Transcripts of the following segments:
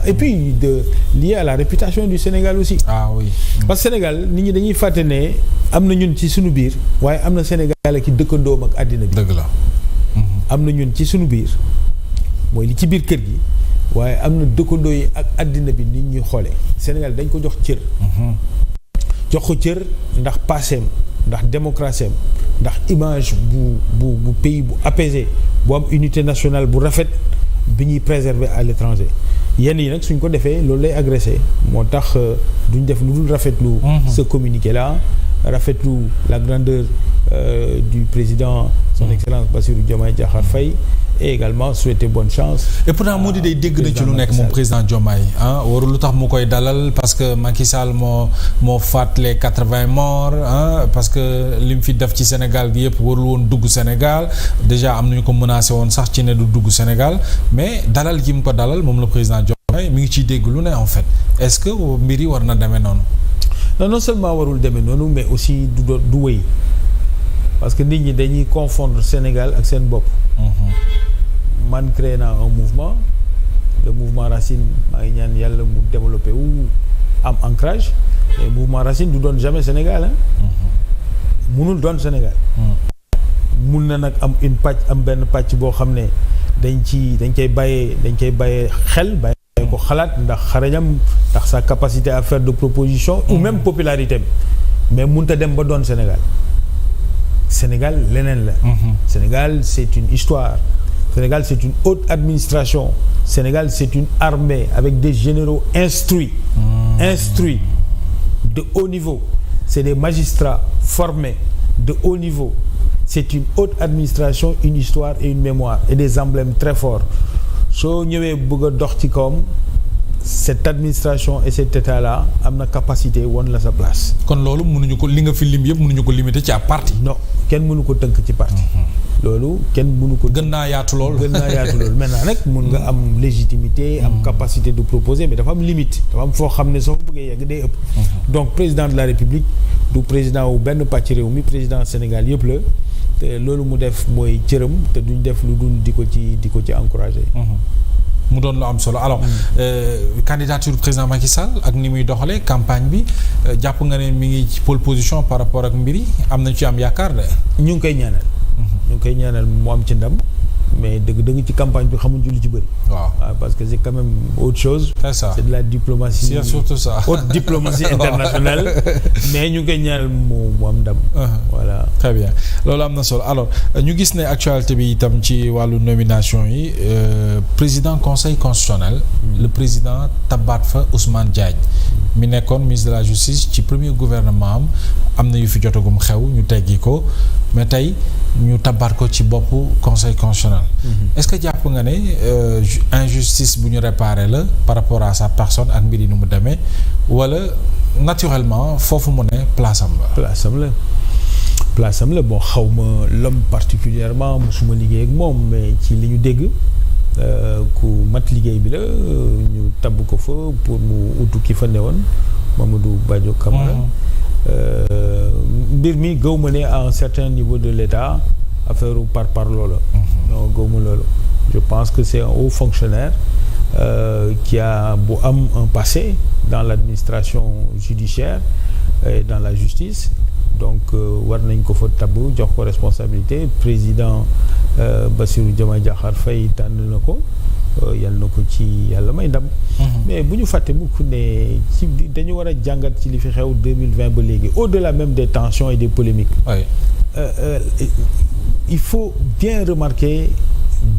et puis lié à la réputation du Sénégal aussi. Ah oui. Parce que Sénégal nit ñi dañuy fàtte ne am na ñun ci suñu biir waaye am na Sénégal ak i dëkkandoom ak àddina bi. dëgg la. am na ñun ci suñu biir mooy li ci biir kër gi waaye am na dëkkandoo yi ak àddina bi nit ñuy xoolee Sénégal dañ ko jox cër. jox ko cër ndax passeem ndax démocratie am ndax image bu pays bu apaisé bu am unité nationale bu rafet bi ñuy préserver à l'étranger yenn yi nag suñ ko defee loolu lay agressé moo tax duñ def lu dul rafetlu ce communiqué là rafetlu la grandeur du président son excellence Bassirou Diomaye Diakhar Faye et également souhaiter bonne chance. et pourtant moo di day dégg na ci lu nekk moom président Diomaye warul lu tax mu koy dalal parce que Macky Sall moo faat les 80 morts parce que li mu fi def ci Sénégal gi yëpp warul woon dugg Sénégal déjà am nañu ko menacé woon sax ci ne du dugg Sénégal mais dalal gi mu ko dalal moom le président Diomaye mi ngi ciy dégg lu ne en fait est-ce que mbir yi war na demee noonu. non seulement warul demee noonu mais aussi du wéy parce que nit ñi dañuy confondre Sénégal ak seen bopp. man créé naa un mouvement le mouvement Racine maa ngi ñaan yàlla mu développé wu am ancrage mais mouvement Racine du doon jamais Sénégal munul doon Sénégal. mun na nag am benn pàcc boo xam ne dañ koy bàyyee xel bàyyee ko xalaat ndax xarañam ndax sa capacité à faire de proposition ou même popularité mais munta dem ba doon Sénégal leneen la. Sénégal c'est une histoire. Sénégal c'est une haute administration. Sénégal c'est une armée avec des généraux instruits de haut niveau. C'est des magistrats formés de haut niveau. C'est une haute administration, une histoire et une mémoire et des emblèmes très forts. soo ñëwee bëgg a dox ci kawam cette administration et cet état là am na capacité won la sa place. kon loolu mënuñu ko li nga fi lim yëpp mënuñu ko limiter ci ab parti. non kenn mënu ko tënk ci parti. loolu kenn mënu ko. gën naa yaatu lool maintenant nag mun nga am légitimité. am capacité de proposer mais dafa am limite. dafa am foo xam ne soo ko bëggee yegg day ëpp. donc président de la république du président wu benn pàcc réew mi président Sénégal yëpp la te loolu mu def mooy cëram te duñ def lu dul di ko ci encourager. mu doon lu am solo alors candidature président Macky Sall ak ni muy doxalee campagne bi jàpp nga ne mi ngi ci pole position par rapport ak mbir yi am na ci am yaakaar de. ñu ngi koy ñaanal mu am ci ndam mais dëgg ci campagne bi xamuñ ci lu ci bëri. waaw parce que c'est quand même autre chose. c'est ça c'est de la diplomatie. c'est surtout ça haute diplomatie internationale. mais ñu ngi koy ñaanal mu am ndam. voilà très bien loolu am na solo alors ñu gis ne actualité bi itam ci wàllu nomination yi président conseil constitutionnel. le président tabaat fa Ousmane Diagne. mi nekkoon ministre de la justice ci premier gouvernement am na yu fi jotagum xew ñu teggi ko mais tey ñu tabaat ko ci boppu conseil constitutionnel. est-ce que jàpp nga ne injustice bu ñu réparé la par rapport à sa personne ak mbir yi nu mu demee wala naturellement foofu mu ne place am la bon xaw ma l'homme particulièrement mosuma liggéey ak moom mais ci li ñu dégg ku mat liggéey bi la ñu tabb ko fa pour mu utu ki fa newoon Mamadou Badio Camara. mbir mi gëw ma ne à un certain niveau de l'État affaire par loolu. non gëw ma loolu. je pense que c'est un haut fonctionnaire qui a bu am un passé dans l'administration judiciaire et dans la justice donc war nañ ko fa tabb jox ko responsabilité président Bassirou Diomaye Diakhar Faye tànn na ko yàlla na ko ci yàlla may ndam. mais bu ñu fàtte mukk ne ci dañu war a jàngat ci li fi xew 2020 ba léegi au-delà même des tensions et des polémiques. oui. il faut bien remarquer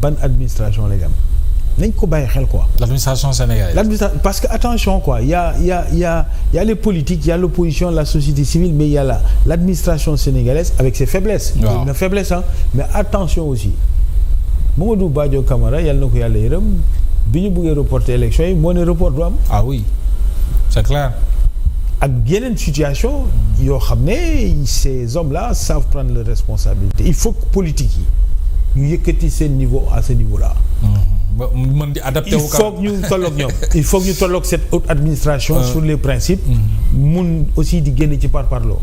ban administration lañ am nañ ko bàyyi xel quoi. l'administration sénégalaise. Parce que attention quoi il y a les politiques il y a l'opposition la société civile mais il y a l'administration sénégalaise avec ses faiblesses. waaw une faiblesse mais attention aussi Mamadou Badio Camara yàlla na ko yàlla yërëm bi ñu bëggee reporter élection yi moo ne report du am. ah oui c'est clair. ak yeneen situation yoo xam ne ces hommes-là savent prendre leurs responsabilités il faut que politique yi ñu yëkkati seen niveau à ce niveau-là. ba mën di adapté wu. il faut que ñu tolloog ñoom. il faut que ñu tolloog cette haute administration. sur les principes. mun aussi di génn ci parparloo.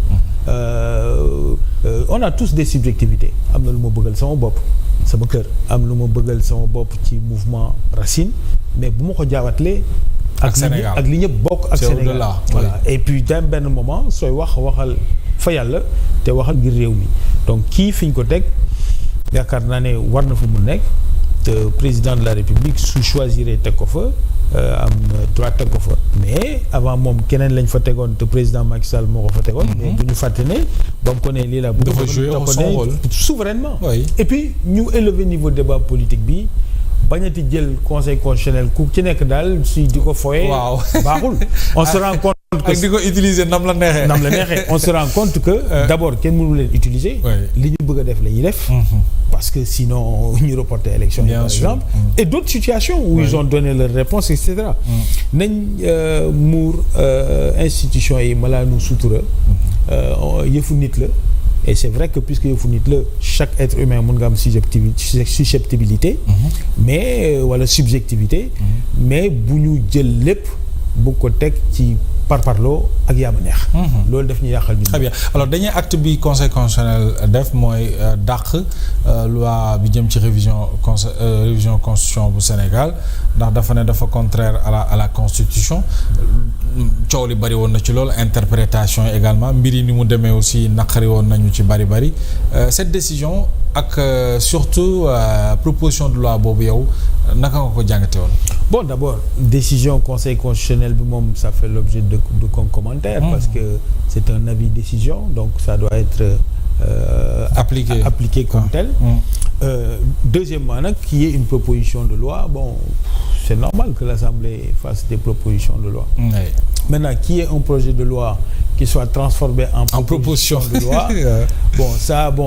On a tous des subjectivités am na lu ma bëggal sama bopp sama kër am lu ma bëggal sama bopp ci mouvement Racine mais bu ma ko jaawatlee ak li ñëpp bokk ak Sénégal voilà et puis dem benn moment sooy waxal fa yàlla te waxal ngir réew mi donc kii fi ñu ko teg yaakaar naa ne war na fa mu nekk te président de la République su choisiré teg ko fa am droit teg ko fa mais avant moom keneen lañ fa tegoon te président Macky Sall moo ko fa tegoon mais bu ñu fàtte ne ba mu ko ne lii la bu dafa jouer son rôle souverainement oui. Et puis ñu élever niveau débat politique bi bañati jël conseil constitutionnel ku ci nekk daal si di ko foye waaw baaxul on se rend compte que ak di ko utiliser nam la neexee on se rend compte que d'abord kenn mënu leen utiliser li ñu bëgg a def la ñuy def parce que sinon ñu reporter élection par exemple et d'autres situations où ils ont donné leur réponse et cetera nañ muur institution yi malaanu sutura yëfu nit la et c'est vrai que puisque yëfu nit la chaque être humain mën nga am susceptibilité mais wala subjectivité mais bu ñu jël lépp bu ko teg ci parparloo ak yaa ma neex. loolu daf ñu yàqal ñu. très bien alors dernier acte bi conseil constitutionnel def mooy dàq loi bi jëm ci révision constitution bu Sénégal ndax dafa ne dafa contraire à la constitution coow li bari woon na ci loolu interprétation également mbir yi ni mu demee aussi naqari woon nañu ci bari cette décision ak surtout proposition de loi boobu yow naka nga ko jàngate woon. Bon, d'abord, décision conseil constitutionnel, ça fait l'objet de commentaires parce que c'est un avis décision, donc ça doit être appliqué comme tel. Deuxièmement, qu'il y ait une proposition de loi, bon, c'est normal que l'Assemblée fasse des propositions de loi. Oui. Maintenant, qu'il y ait un projet de loi qui soit transformé en proposition de loi,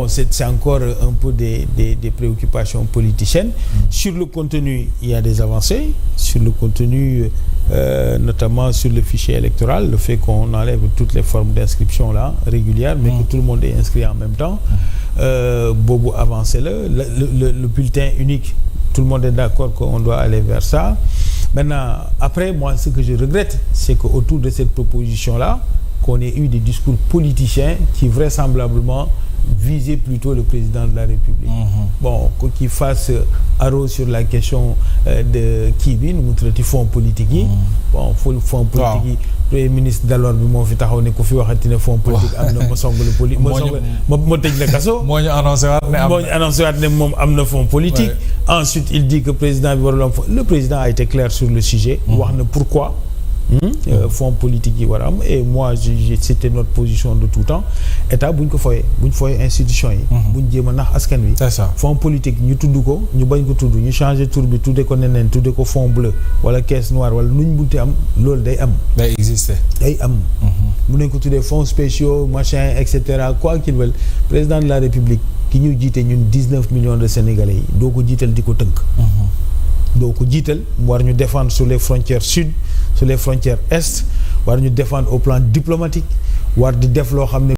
c'est encore un peu des préoccupations politiciennes. Sur le contenu, il y a des avancées. Sur le contenu, notamment sur le fichier électoral, le fait qu'on enlève toutes les formes d'inscription là, régulières, mais que tout le monde est inscrit en même temps. Bobo avancé le bulletin unique, tout le monde est d'accord qu'on doit aller vers ça. Maintenant, après, moi, ce que je regrette, c'est qu'autour de cette proposition-là, qu'on ait eu des discours politiciens qui vraisemblablement visaient plutôt le président de la République. Bon, qu'il fasse arrose sur la question de Kibi, nous montre fonds politique. Bon, fonds politique. Premier ministre d'alors bi moo fi taxaw ne ko fi waxati ne fonds politique am na ma song le politique ma tëj la kaso moo ñu annoncé waat ne moom am na fonds politique. Ensuite il dit que président bi warul am le président a été clair sur le sujet wax na pourquoi fonds politique yi war a am et moi c'était notre position de tout temps état bu ñu ko fooyee institution yi bu ñu jéem a nax askan wi fonds politique ñu tudd ko ñu bañ ko tudd ñu changer tur bi tudde ko neneen tudde ko fonds bleu wala caisse noire wala nu ñu bunte am loolu day am day exister day am mun nañ ko tuddee fonds spéciaux machin et cetera quoi qu'il veuille président de la République ki ñu jiite ñun 19 millions de Sénégalais yi doo ko jiital di ko tënk doo ko jiital mu war ñu défendre sur les frontières sud sur les frontières est war ñu défendre au plan diplomatique war di def loo xam ne